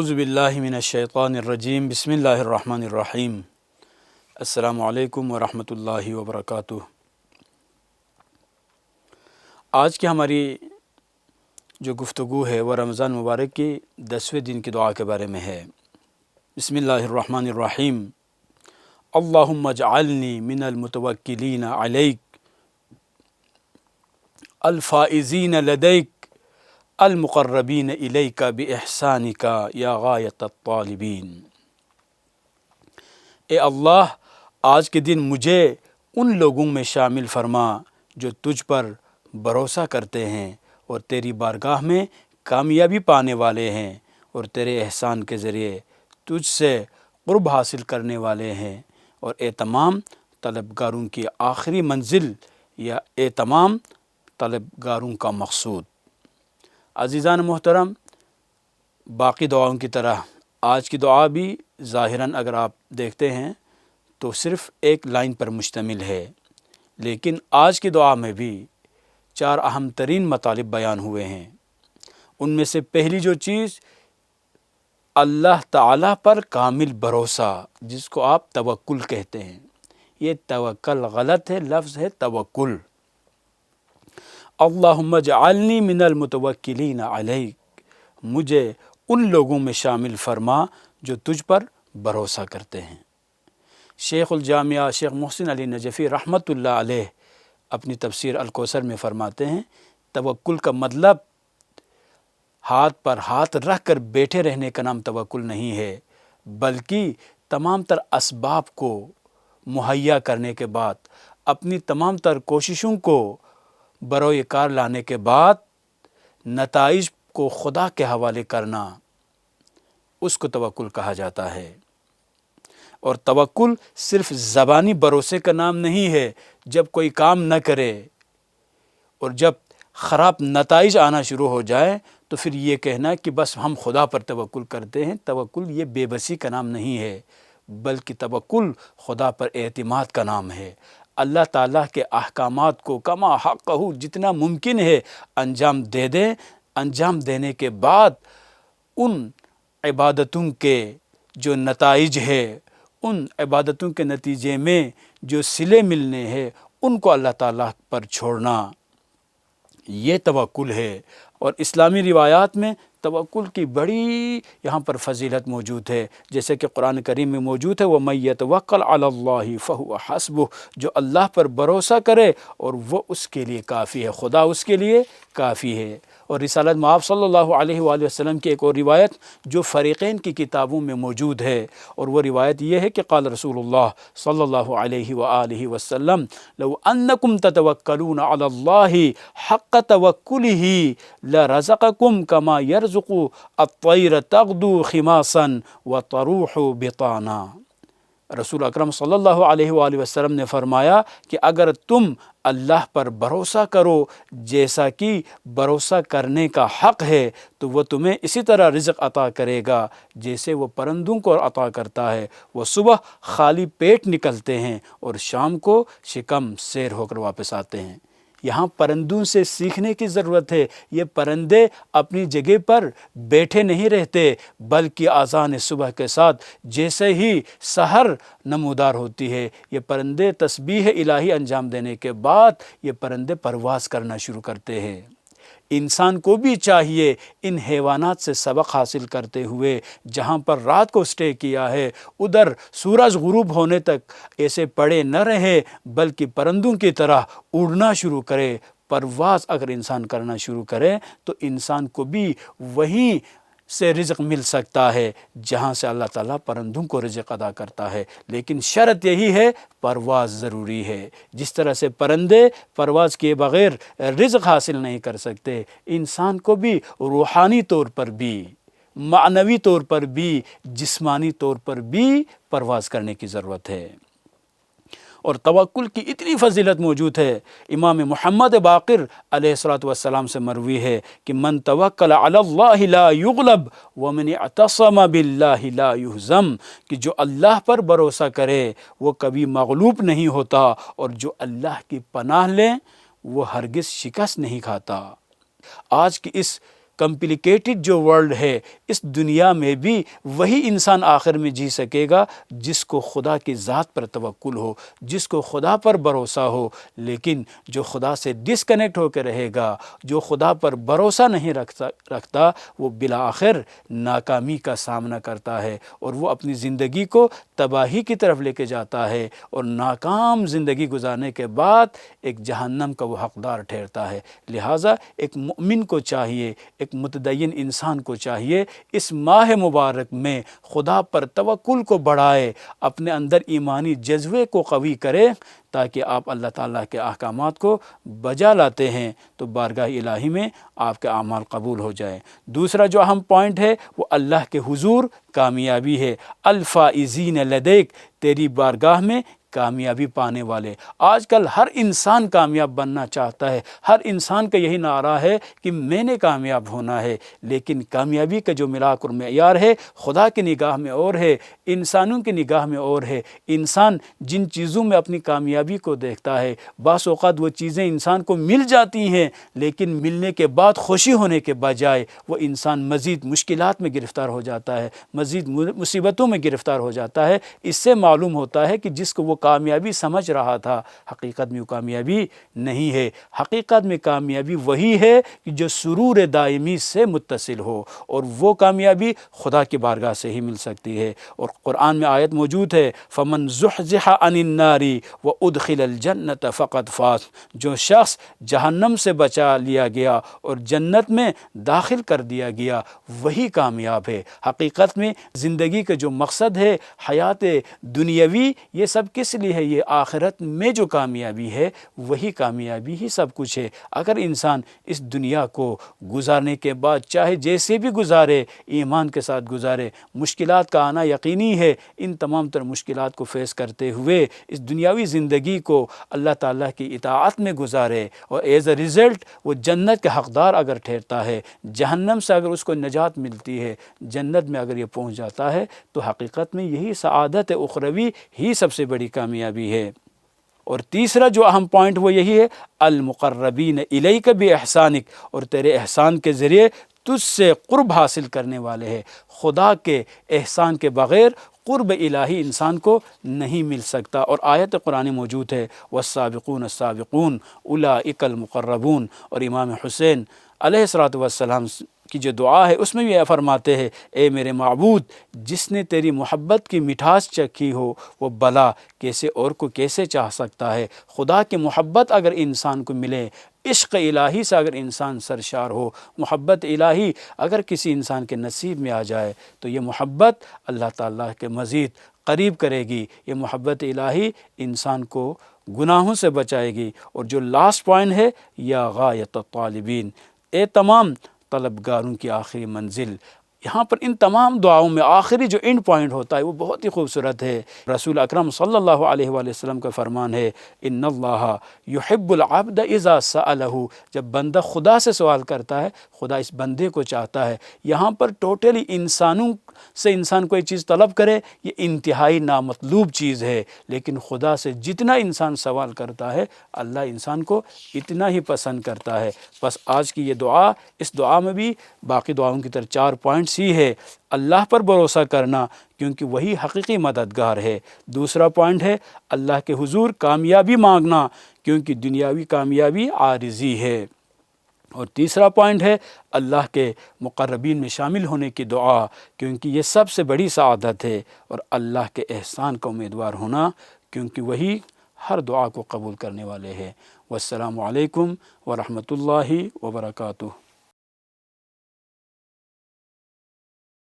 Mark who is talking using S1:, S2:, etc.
S1: اعوذ باللہ من الشیطان الرجیم بسم اللہ الرحمن الرحیم السلام علیکم ورحمۃ اللہ وبرکاتہ۔ آج کی ہماری جو گفتگو ہے وہ رمضان مبارک کی 10ویں دن کی دعا کے بارے میں ہے۔ بسم اللہ الرحمن الرحیم اللہم اجعلنی من المتوکلین علیک الفائزین لدیک المقربین الیک باحسانک یا غایۃ الطالبین۔ اے اللہ، آج کے دن مجھے ان لوگوں میں شامل فرما جو تجھ پر بھروسہ کرتے ہیں اور تیری بارگاہ میں کامیابی پانے والے ہیں اور تیرے احسان کے ذریعے تجھ سے قرب حاصل کرنے والے ہیں، اور اے تمام طلبگاروں کی آخری منزل یا اے تمام طلبگاروں کا مقصود۔ عزیزان محترم، باقی دعاؤں کی طرح آج کی دعا بھی ظاہراً اگر آپ دیکھتے ہیں تو صرف ایک لائن پر مشتمل ہے، لیکن آج کی دعا میں بھی 4 اہم ترین مطالب بیان ہوئے ہیں۔ ان میں سے پہلی جو چیز اللہ تعالیٰ پر کامل بھروسہ، جس کو آپ توکل کہتے ہیں۔ یہ توکل غلط ہے، لفظ ہے توکل۔ اللہم اجعلنی من المتوکلین علیک، مجھے ان لوگوں میں شامل فرما جو تجھ پر بھروسہ کرتے ہیں۔ شیخ الجامعہ شیخ محسن علی نجفی رحمۃ اللہ علیہ اپنی تفسیر الکوثر میں فرماتے ہیں، توکل کا مطلب ہاتھ پر ہاتھ رکھ کر بیٹھے رہنے کا نام توکل نہیں ہے، بلکہ تمام تر اسباب کو مہیا کرنے کے بعد، اپنی تمام تر کوششوں کو بروئے کار لانے کے بعد نتائج کو خدا کے حوالے کرنا، اس کو توکل کہا جاتا ہے۔ اور توکل صرف زبانی بھروسے کا نام نہیں ہے۔ جب کوئی کام نہ کرے اور جب خراب نتائج آنا شروع ہو جائے تو پھر یہ کہنا کہ بس ہم خدا پر توکل کرتے ہیں، توکل یہ بے بسی کا نام نہیں ہے، بلکہ توکل خدا پر اعتماد کا نام ہے۔ اللہ تعالیٰ کے احکامات کو کما حقہ جتنا ممکن ہے انجام دے دیں، انجام دینے کے بعد ان عبادتوں کے جو نتائج ہے، ان عبادتوں کے نتیجے میں جو صلے ملنے ہیں، ان کو اللہ تعالیٰ پر چھوڑنا، یہ توکل ہے۔ اور اسلامی روایات میں توکل کی بڑی یہاں پر فضیلت موجود ہے، جیسے کہ قرآن کریم میں موجود ہے وَمَن يَتَوَكَّلْ عَلَى اللَّهِ فَهُوَ حَسْبُهُ، جو اللہ پر بھروسہ کرے اور وہ اس کے لیے کافی ہے، خدا اس کے لیے کافی ہے۔ اور رسالت مآب صلی اللہ علیہ وآلہ وسلم کی ایک اور روایت جو فریقین کی کتابوں میں موجود ہے، اور وہ روایت یہ ہے کہ قال رسول اللہ صلی اللہ علیہ وآلہ وسلم لو انکم تتوکلون علی اللہ حق توکلہ لرزقکم کما یرزق الطیر تغدو خماسا وتروح بطانا۔ رسول اکرم صلی اللہ علیہ وآلہ وسلم نے فرمایا کہ اگر تم اللہ پر بھروسہ کرو جیسا کہ بھروسہ کرنے کا حق ہے، تو وہ تمہیں اسی طرح رزق عطا کرے گا جیسے وہ پرندوں کو عطا کرتا ہے۔ وہ صبح خالی پیٹ نکلتے ہیں اور شام کو شکم سیر ہو کر واپس آتے ہیں۔ یہاں پرندوں سے سیکھنے کی ضرورت ہے۔ یہ پرندے اپنی جگہ پر بیٹھے نہیں رہتے، بلکہ اذان صبح کے ساتھ جیسے ہی سحر نمودار ہوتی ہے، یہ پرندے تسبیح الہی انجام دینے کے بعد یہ پرندے پرواز کرنا شروع کرتے ہیں۔ انسان کو بھی چاہیے ان حیوانات سے سبق حاصل کرتے ہوئے جہاں پر رات کو اسٹے کیا ہے، ادھر سورج غروب ہونے تک ایسے پڑے نہ رہے، بلکہ پرندوں کی طرح اڑنا شروع کرے۔ پرواز اگر انسان کرنا شروع کرے تو انسان کو بھی وہیں سے رزق مل سکتا ہے جہاں سے اللہ تعالیٰ پرندوں کو رزق ادا کرتا ہے، لیکن شرط یہی ہے پرواز ضروری ہے۔ جس طرح سے پرندے پرواز کیے بغیر رزق حاصل نہیں کر سکتے، انسان کو بھی روحانی طور پر بھی، معنوی طور پر بھی، جسمانی طور پر بھی پرواز کرنے کی ضرورت ہے۔ اور توکل کی اتنی فضیلت موجود ہے، امام محمد باقر علیہ السلام سے مروی ہے کہ من توکل علی اللہ لا یغلب ومن اعتصم باللہ لا یہزم، کہ جو اللہ پر بھروسہ کرے وہ کبھی مغلوب نہیں ہوتا، اور جو اللہ کی پناہ لے وہ ہرگز شکست نہیں کھاتا۔ آج کی اس کمپلیکیٹڈ جو ورلڈ ہے اس دنیا میں بھی وہی انسان آخر میں جی سکے گا جس کو خدا کی ذات پر توکل ہو، جس کو خدا پر بھروسہ ہو۔ لیکن جو خدا سے ڈسکنیکٹ ہو کے رہے گا، جو خدا پر بھروسہ نہیں رکھتا، وہ بالآخر ناکامی کا سامنا کرتا ہے اور وہ اپنی زندگی کو تباہی کی طرف لے کے جاتا ہے، اور ناکام زندگی گزارنے کے بعد ایک جہنم کا وہ حقدار ٹھہرتا ہے۔ لہٰذا ایک مومن کو چاہیے، ایک متدین انسان کو چاہیے اس ماہ مبارک میں خدا پر توکل کو بڑھائے، اپنے اندر ایمانی جذبے کو قوی کرے، تاکہ آپ اللہ تعالیٰ کے احکامات کو بجا لاتے ہیں تو بارگاہ الہی میں آپ کے اعمال قبول ہو جائے۔ دوسرا جو اہم پوائنٹ ہے وہ اللہ کے حضور کامیابی ہے۔ الفائزین لدیک، تیری بارگاہ میں کامیابی پانے والے۔ آج کل ہر انسان کامیاب بننا چاہتا ہے، ہر انسان کا یہی نعرہ ہے کہ میں نے کامیاب ہونا ہے، لیکن کامیابی کا جو ملاک اور معیار ہے خدا کی نگاہ میں اور ہے، انسانوں کی نگاہ میں اور ہے۔ انسان جن چیزوں میں اپنی کامیابی کو دیکھتا ہے، بعض اوقات وہ چیزیں انسان کو مل جاتی ہیں، لیکن ملنے کے بعد خوشی ہونے کے بجائے وہ انسان مزید مشکلات میں گرفتار ہو جاتا ہے، مزید مصیبتوں میں گرفتار ہو جاتا ہے۔ اس سے معلوم ہوتا ہے کہ جس کو وہ کامیابی سمجھ رہا تھا، حقیقت میں وہ کامیابی نہیں ہے۔ حقیقت میں کامیابی وہی ہے کہ جو سرور دائمی سے متصل ہو، اور وہ کامیابی خدا کی بارگاہ سے ہی مل سکتی ہے۔ اور قرآن میں آیت موجود ہے، فَمَنْ زُحْزِحَ عَنِ النَّارِ وَأُدْخِلَ الْجَنَّةَ فَقَدْ فَازَ، جو شخص جہنم سے بچا لیا گیا اور جنت میں داخل کر دیا گیا وہی کامیاب ہے۔ حقیقت میں زندگی کا جو مقصد ہے، حیات دنیاوی، یہ سب کس لیے ہے؟ یہ آخرت میں جو کامیابی ہے وہی کامیابی ہی سب کچھ ہے۔ اگر انسان اس دنیا کو گزارنے کے بعد چاہے جیسے بھی گزارے، ایمان کے ساتھ گزارے، مشکلات کا آنا یقینی ہے، ان تمام تر مشکلات کو فیس کرتے ہوئے اس دنیاوی زندگی کو اللہ تعالیٰ کی اطاعت میں گزارے، اور ایز اے رزلٹ وہ جنت کے حقدار اگر ٹھہرتا ہے، جہنم سے اگر اس کو نجات ملتی ہے، جنت میں اگر یہ پہنچ جاتا ہے، تو حقیقت میں یہی سعادت اخروی ہی سب سے بڑی کامیابی ہے۔ اور تیسرا جو اہم پوائنٹ وہ یہی ہے، المقربین الیک باحسانک، اور تیرے احسان کے ذریعے تجھ سے قرب حاصل کرنے والے ہیں۔ خدا کے احسان کے بغیر قرب الہی انسان کو نہیں مل سکتا۔ اور آیت قرآن موجود ہے، والسابقون السابقون اولئک المقربون، اور امام حسین علیہ السلام کی جو دعا ہے اس میں بھی یہ فرماتے ہیں، اے میرے معبود، جس نے تیری محبت کی مٹھاس چکھی ہو وہ بلا کیسے اور کو کیسے چاہ سکتا ہے۔ خدا کی محبت اگر انسان کو ملے، عشق الہی سے اگر انسان سرشار ہو، محبت الہی اگر کسی انسان کے نصیب میں آ جائے، تو یہ محبت اللہ تعالیٰ کے مزید قریب کرے گی۔ یہ محبت الہی انسان کو گناہوں سے بچائے گی۔ اور جو لاسٹ پوائنٹ ہے، یا غایت الطالبین، اے تمام طلبگاروں کی آخری منزل۔ یہاں پر ان تمام دعاؤں میں آخری جو اینڈ پوائنٹ ہوتا ہے وہ بہت ہی خوبصورت ہے۔ رسول اکرم صلی اللہ علیہ وآلہ وسلم کا فرمان ہے، ان اللہ یحب العبد اذا سألہ، جب بندہ خدا سے سوال کرتا ہے، خدا اس بندے کو چاہتا ہے۔ یہاں پر ٹوٹلی انسانوں سے انسان کوئی چیز طلب کرے، یہ انتہائی نامطلوب چیز ہے، لیکن خدا سے جتنا انسان سوال کرتا ہے اللہ انسان کو اتنا ہی پسند کرتا ہے۔ بس آج کی یہ دعا، اس دعا میں بھی باقی دعاؤں کی طرح 4 پوائنٹس ہی ہے۔ اللہ پر بھروسہ کرنا، کیونکہ وہی حقیقی مددگار ہے۔ دوسرا پوائنٹ ہے اللہ کے حضور کامیابی مانگنا، کیونکہ دنیاوی کامیابی عارضی ہے۔ اور تیسرا پوائنٹ ہے اللہ کے مقربین میں شامل ہونے کی دعا، کیونکہ یہ سب سے بڑی سعادت ہے۔ اور اللہ کے احسان کا امیدوار ہونا، کیونکہ وہی ہر دعا کو قبول کرنے والے ہیں۔ والسلام علیکم ورحمۃ اللہ وبرکاتہ۔